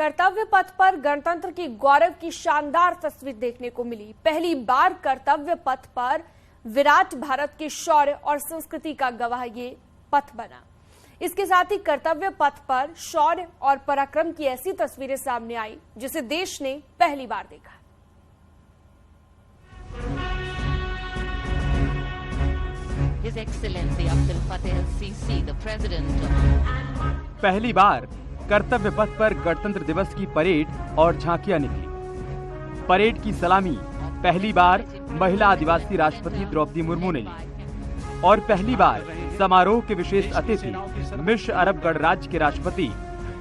कर्तव्य पथ पर गणतंत्र की गौरव की शानदार तस्वीर देखने को मिली। पहली बार कर्तव्य पथ पर विराट भारत के शौर्य और संस्कृति का गवाह ये पथ बना। इसके साथ ही कर्तव्य पथ पर शौर्य और पराक्रम की ऐसी तस्वीरें सामने आई जिसे देश ने पहली बार देखा। His Excellency Abdel Fattah al-Sisi, the President। पहली बार कर्तव्य पथ पर गणतंत्र दिवस की परेड और झांकियां निकली। परेड की सलामी पहली बार महिला आदिवासी राष्ट्रपति द्रौपदी मुर्मू ने ली और पहली बार समारोह के विशेष अतिथि मिस्र अरब गणराज्य के राष्ट्रपति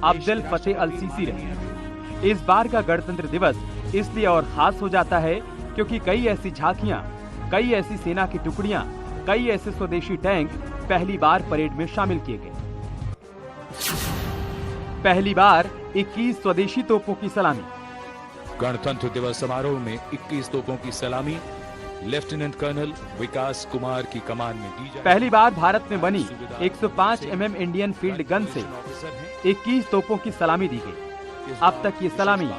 अब्देल फतेह अल सीसी रहे। इस बार का गणतंत्र दिवस इसलिए और खास हो जाता है क्योंकि कई ऐसी झांकियां, कई ऐसी सेना की टुकड़ियां, कई ऐसे स्वदेशी टैंक पहली बार परेड में शामिल किए गए। पहली बार 21 स्वदेशी तोपों की सलामी। गणतंत्र दिवस समारोह में 21 तोपों की सलामी लेफ्टिनेंट कर्नल विकास कुमार की कमान में दी जाए। पहली बार भारत में बनी 105 mm इंडियन फील्ड गन से 21 तोपों की सलामी दी गई। अब तक ये सलामी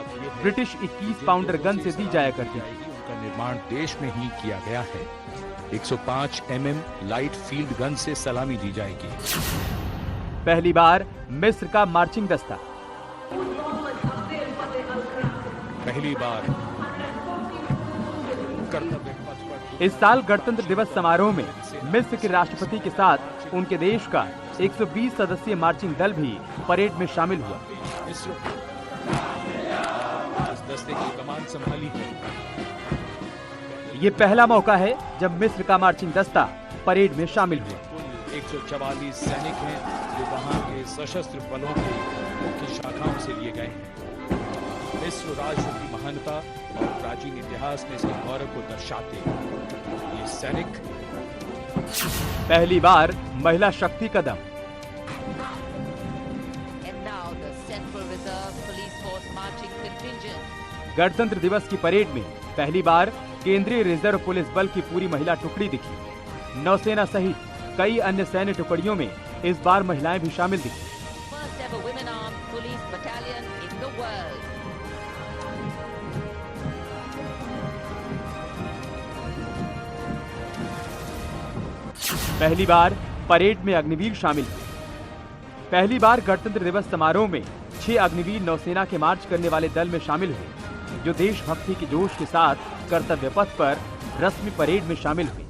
ब्रिटिश 21 पाउंडर गन से दी जाया करती थी। उनका निर्माण देश में ही किया गया है। 105 mm लाइट फील्ड गन से सलामी दी जाएगी। पहली बार मिस्र का मार्चिंग दस्ता। पहली बार इस साल गणतंत्र दिवस समारोह में मिस्र के राष्ट्रपति के साथ उनके देश का 120 सदस्यीय मार्चिंग दल भी परेड में शामिल हुआ। इस दस्ते की कमान संभाली है। ये पहला मौका है जब मिस्र का मार्चिंग दस्ता परेड में शामिल हुआ। 144 सैनिक हैं जो वहां के सशस्त्र बलों की मुख्य शाखाओं से लिए गए हैं। मिस्र राष्ट्र की महानता और प्राचीन इतिहास में इसके गौरव को दर्शाते ये सैनिक। पहली बार महिला शक्ति कदम। गणतंत्र दिवस की परेड में पहली बार केंद्रीय रिजर्व पुलिस बल की पूरी महिला टुकड़ी दिखी। नौसेना सहित कई अन्य सैन्य टुकड़ियों में इस बार महिलाएं भी शामिल दिखी। पहली बार परेड में अग्निवीर शामिल हुए। पहली बार गणतंत्र दिवस समारोह में 6 अग्निवीर नौसेना के मार्च करने वाले दल में शामिल हुए जो देशभक्ति के जोश के साथ कर्तव्य पथ पर रस्मी परेड में शामिल हुए।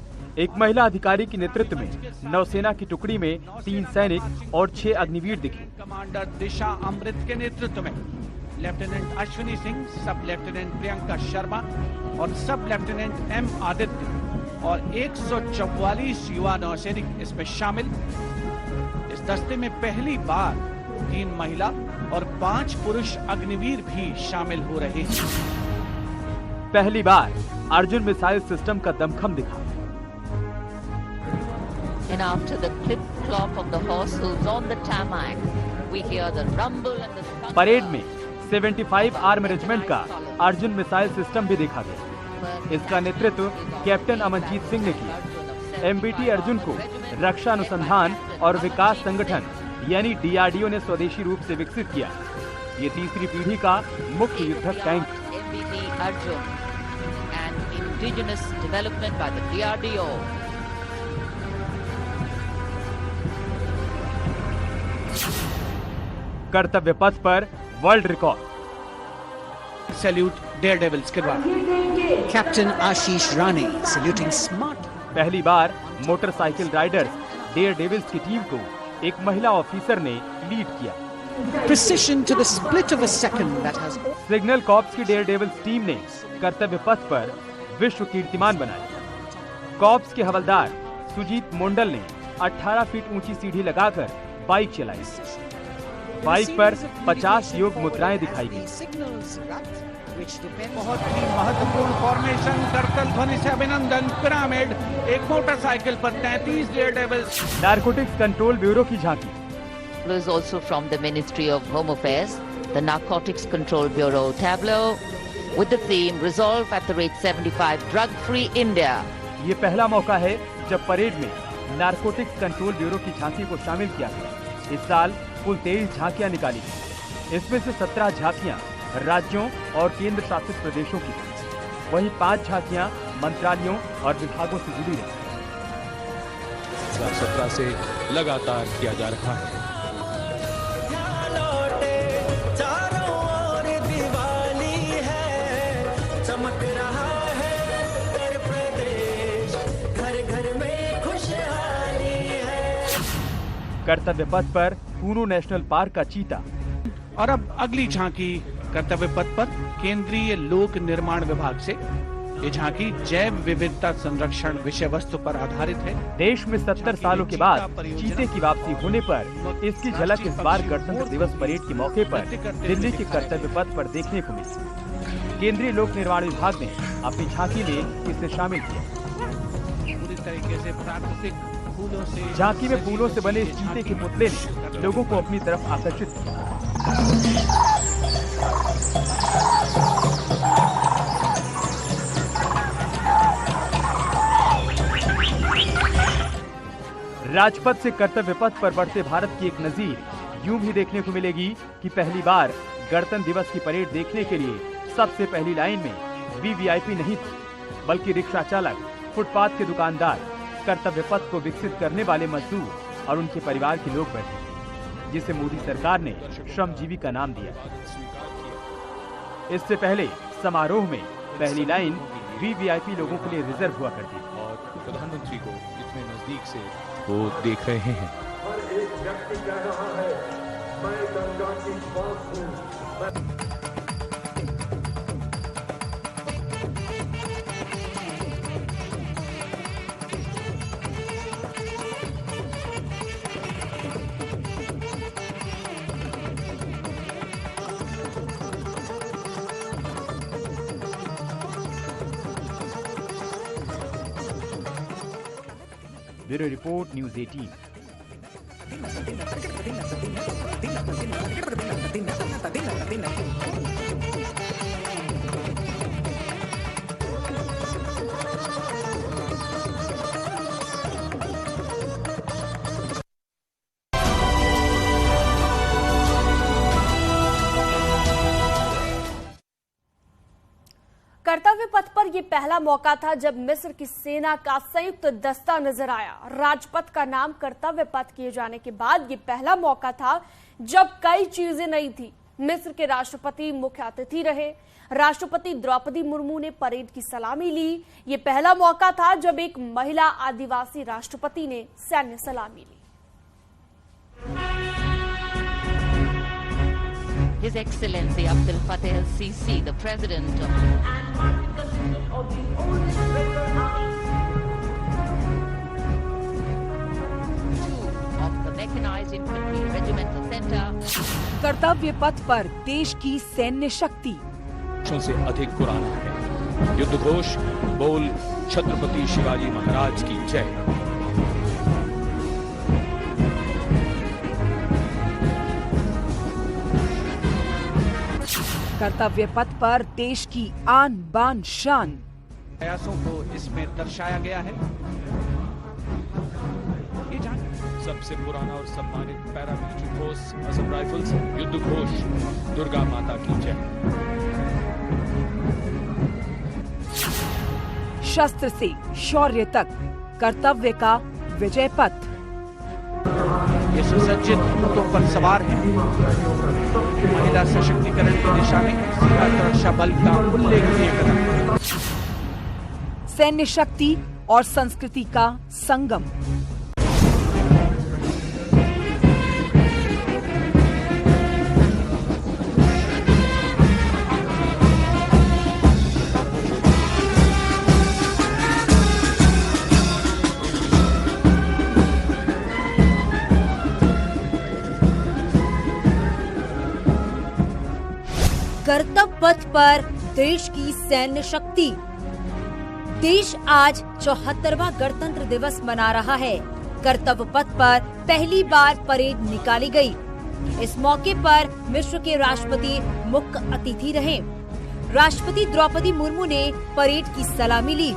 एक महिला अधिकारी के नेतृत्व में नौसेना की टुकड़ी में 3 सैनिक और 6 अग्निवीर दिखे। कमांडर दिशा अमृत के नेतृत्व में लेफ्टिनेंट अश्विनी सिंह, सब लेफ्टिनेंट प्रियंका शर्मा और सब लेफ्टिनेंट एम आदित्य और 144 युवा नौसैनिक इसमें शामिल। इस दस्ते में पहली बार 3 महिला और 5 पुरुष अग्निवीर भी शामिल हो रहे हैं। पहली बार अर्जुन मिसाइल सिस्टम का दमखम दिखा। And after the clip clop of the horse hooves on the tarmac, we hear the rumble and the thunder. Parade में 75 आर्म रेजिमेंट का अर्जुन मिसाइल सिस्टम भी देखा गया। इसका नेतृत्व कैप्टन अमनजीत सिंह ने किया। एमबीटी अर्जुन को रक्षा अनुसंधान और विकास संगठन यानी डीआरडीओ ने स्वदेशी रूप से विकसित किया। ये तीसरी पीढ़ी का मुख्य युद्धक टैंक है। MBT Arjun and indigenous development by the DRDO. कर्तव्य पथ पर वर्ल्ड रिकॉर्ड। सैल्यूट डेयरडेविल्स के बाद कैप्टन आशीष राणे सैल्यूटिंग स्मार्ट। पहली बार मोटरसाइकिल राइडर्स डेयरडेविल्स की टीम को एक महिला ऑफिसर ने लीड किया। Precision to the split of a second that has signal corps की डेयरडेविल्स टीम ने कर्तव्य पथ पर विश्व कीर्तिमान बनाया। कॉर्प्स के हवलदार सुजीत मोंडल ने 18 फीट ऊंची सीढ़ी लगाकर बाइक चलाई। बाइक पर 50 योग मुद्राएं दिखाई गई। बहुत ही महत्वपूर्ण फॉर्मेशन, करतल ध्वनि से अभिनंदन, पिरामिड, एक मोटरसाइकिल पर 33 डेयरडेविल्स। नारकोटिक्स कंट्रोल ब्यूरो की झांकी। Was also from the Ministry of Home Affairs, the Narcotics Control Bureau tableau with the theme Resolve at the rate 75 Drug Free India. ये पहला मौका है जब परेड में नारकोटिक्स कंट्रोल ब्यूरो की झांकी को शामिल किया गया। इस साल कुल 23 झांकियां निकाली गई। इसमें से 17 झांकियां राज्यों और केंद्र शासित प्रदेशों की थी। वहीं 5 झांकियां मंत्रालयों और विभागों से जुड़ी रही। 2017 से लगातार किया जा रहा है। चमक रहा है उत्तर प्रदेश, घर घर में खुशहाली है। कर्तव्य पथ पर कूनो नेशनल पार्क का चीता। और अब अगली झांकी कर्तव्य पथ पर केंद्रीय लोक निर्माण विभाग से। ये झांकी जैव विविधता संरक्षण विषय वस्तु पर आधारित है। देश में 70 सालों के बाद चीते की वापसी होने पर इसकी झलक इस बार गणतंत्र दिवस परेड के मौके पर दिल्ली के कर्तव्य पथ पर देखने को मिली। केंद्रीय लोक निर्माण विभाग ने अपनी झांकी में इसे शामिल किया। पूरी तरीके से प्राकृतिक फूलों से झांकी में फूलों से बने इस चीते के पुतले ने लोगों को अपनी तरफ आकर्षित किया। राजपथ से कर्तव्य पथ पर बढ़ते भारत की एक नजीर यूं भी देखने को मिलेगी कि पहली बार गणतंत्र दिवस की परेड देखने के लिए सबसे पहली लाइन में वीवीआईपी नहीं थी, बल्कि रिक्शा चालक, फुटपाथ के दुकानदार, कर्तव्य पथ को विकसित करने वाले मजदूर और उनके परिवार के लोग बैठे थे, जिसे मोदी सरकार ने श्रमजीवी का नाम दिया। इससे पहले समारोह में पहली लाइन वीवीआईपी लोगों के लिए रिजर्व हुआ करती थी। और प्रधानमंत्री को इतने नजदीक से वो देख रहे हैं। हर एक व्यक्ति कह रहा है, मैं गंगा की श्वास हूं। Bureau report news 18। कर्तव्य पथ पर यह पहला मौका था जब मिस्र की सेना का संयुक्त दस्ता नजर आया। राजपथ का नाम कर्तव्य पथ किए जाने के बाद यह पहला मौका था जब कई चीजें नई थी। मिस्र के राष्ट्रपति मुख्य अतिथि रहे। राष्ट्रपति द्रौपदी मुर्मू ने परेड की सलामी ली। यह पहला मौका था जब एक महिला आदिवासी राष्ट्रपति ने सैन्य सलामी ली। His Excellency Abdel Fattah el-Sisi, the President of the oldest rebel of the Mechanized Infantry Regimental Center. कर्तव्य पथ पर देश की सैन्य शक्ति से अधिक पुराना है। युद्ध घोष बोल छत्रपति शिवाजी महाराज की जय। कर्तव्य पथ पर देश की आन बान शान प्रयासों को इसमें दर्शाया गया है। ये सबसे पुराना और सम्मानित पैरामिलिट्री फोर्स असम राइफल्स युद्ध घोष दुर्गा माता की जय। शस्त्र से शौर्य तक कर्तव्य का विजय पथ। ये सुसज्जित ऊँटों पर सवार हैं। महिला सशक्तिकरण की दिशा में सीमा सुरक्षा बल का उल्लेखनीय कदम। सैन्य शक्ति और संस्कृति का संगम। कर्तव्य पथ पर देश की सैन्य शक्ति। देश आज 74वां गणतंत्र दिवस मना रहा है। कर्तव्य पथ पर पहली बार परेड निकाली गई। इस मौके पर मिस्र के राष्ट्रपति मुख्य अतिथि रहे। राष्ट्रपति द्रौपदी मुर्मू ने परेड की सलामी ली।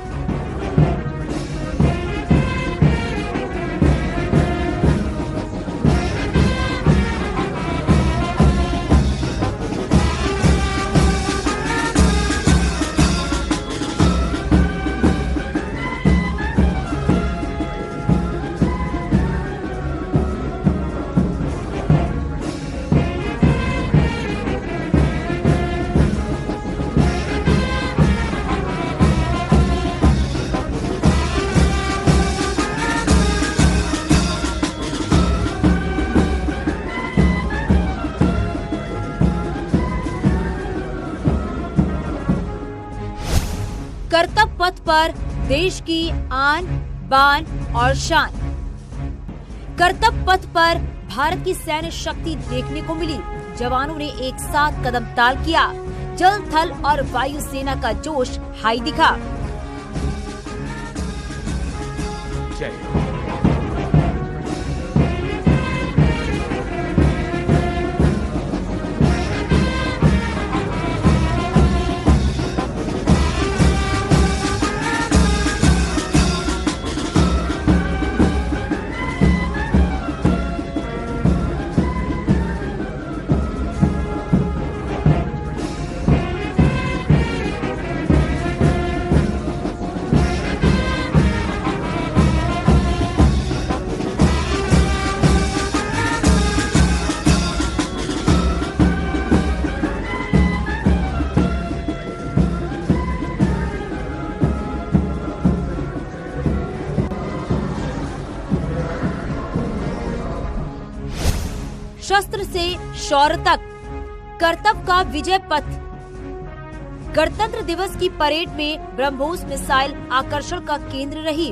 पथ पर देश की आन बान और शान। कर्तव्य पथ पर भारत की सैन्य शक्ति देखने को मिली। जवानों ने एक साथ कदम ताल किया। जल, थल और वायु सेना का जोश हाई दिखा। जय। शस्त्र से शौर्य तक, कर्तव्य का विजय पथ। गणतंत्र दिवस की परेड में ब्रह्मोस मिसाइल आकर्षण का केंद्र रही।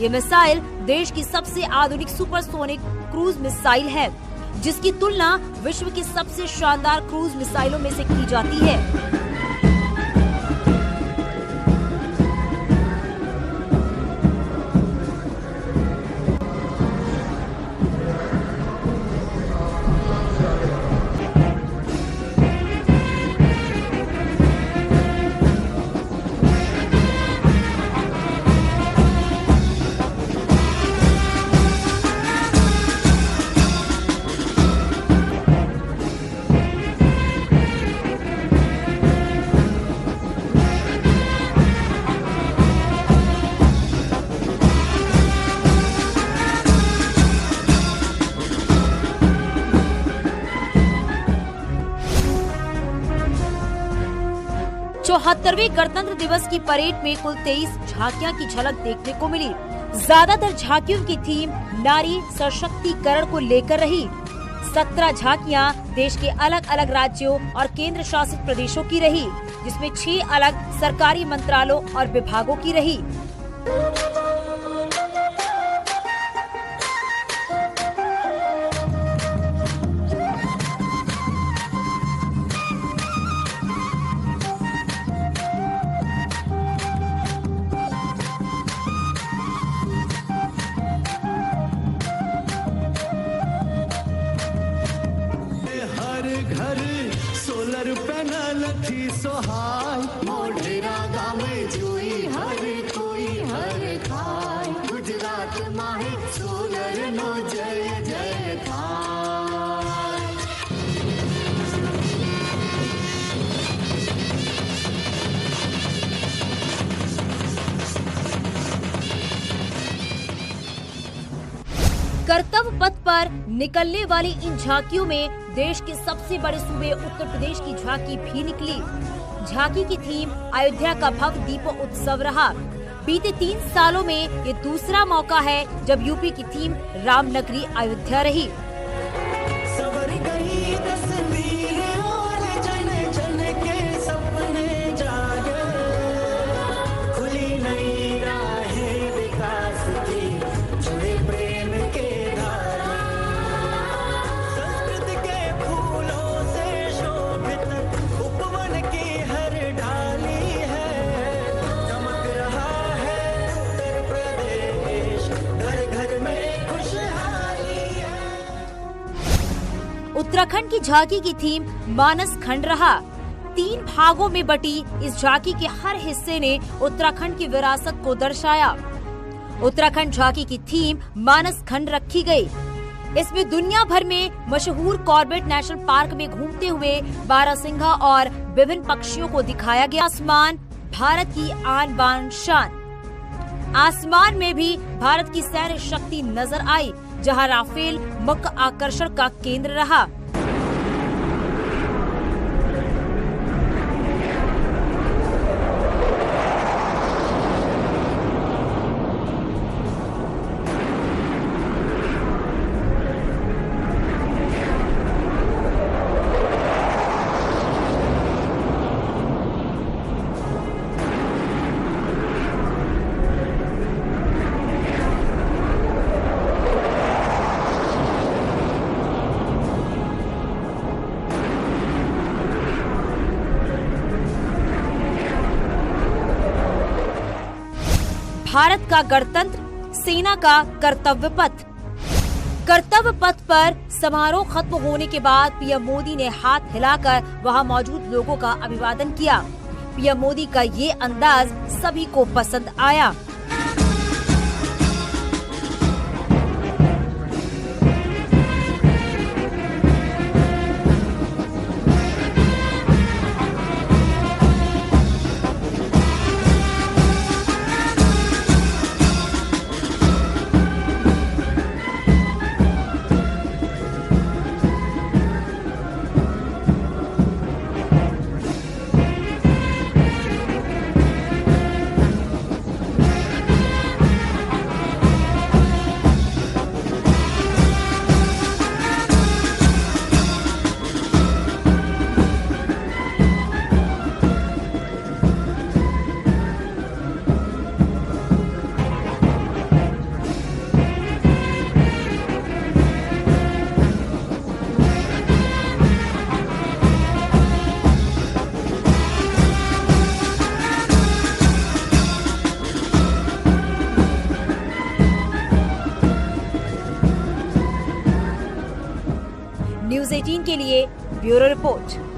ये मिसाइल देश की सबसे आधुनिक सुपरसोनिक क्रूज मिसाइल है, जिसकी तुलना विश्व की सबसे शानदार क्रूज मिसाइलों में से की जाती है। चौहत्तरवें गणतंत्र दिवस की परेड में कुल 23 झांकियां की झलक देखने को मिली। ज्यादातर झांकियों की थीम नारी सशक्तिकरण को लेकर रही। 17 झांकियां देश के अलग अलग राज्यों और केंद्र शासित प्रदेशों की रही, जिसमें 6 अलग सरकारी मंत्रालयों और विभागों की रही। सोलर पैनल थी सोहाय, मोढेरा गाँव में जुई हर कोई हर खाय। गुजरात माहे सोलर नो जय जय थाय। कर्तव्य पथ पर निकलने वाली इन झांकियों में देश के सबसे बड़े सूबे उत्तर प्रदेश की झांकी भी निकली। झांकी की थीम अयोध्या का भव्य दीप उत्सव रहा। बीते 3 सालों में ये दूसरा मौका है जब यूपी की थीम रामनगरी अयोध्या रही। सवर गई तस्वीरें और जन जन के सपने जागे, खुली नई राहें विकास की, जुड़े प्रेम के धागे। संस्कृत के फूलों से शोभित उपवन की हर डाली है, चमक रहा है उत्तर प्रदेश, घर घर में खुशहाली है। उत्तराखंड की झांकी की थीम मानस खंड रहा। 3 भागों में बटी इस झांकी के हर हिस्से ने उत्तराखंड की विरासत को दर्शाया। उत्तराखंड झांकी की थीम मानस खंड रखी गई। इसमें दुनिया भर में मशहूर कॉर्बेट नेशनल पार्क में घूमते हुए बारहसिंघा और विभिन्न पक्षियों को दिखाया गया। आसमान भारत की आन बान शान। आसमान में भी भारत की सैन्य शक्ति नजर आई, जहां राफेल मुख्य आकर्षण का केंद्र रहा। भारत का गणतंत्र, सेना का कर्तव्य पथ। कर्तव्य पथ पर समारोह खत्म होने के बाद पीएम मोदी ने हाथ हिलाकर वहां मौजूद लोगों का अभिवादन किया। पीएम मोदी का ये अंदाज सभी को पसंद आया। न्यूज़ 18 के लिए ब्यूरो रिपोर्ट।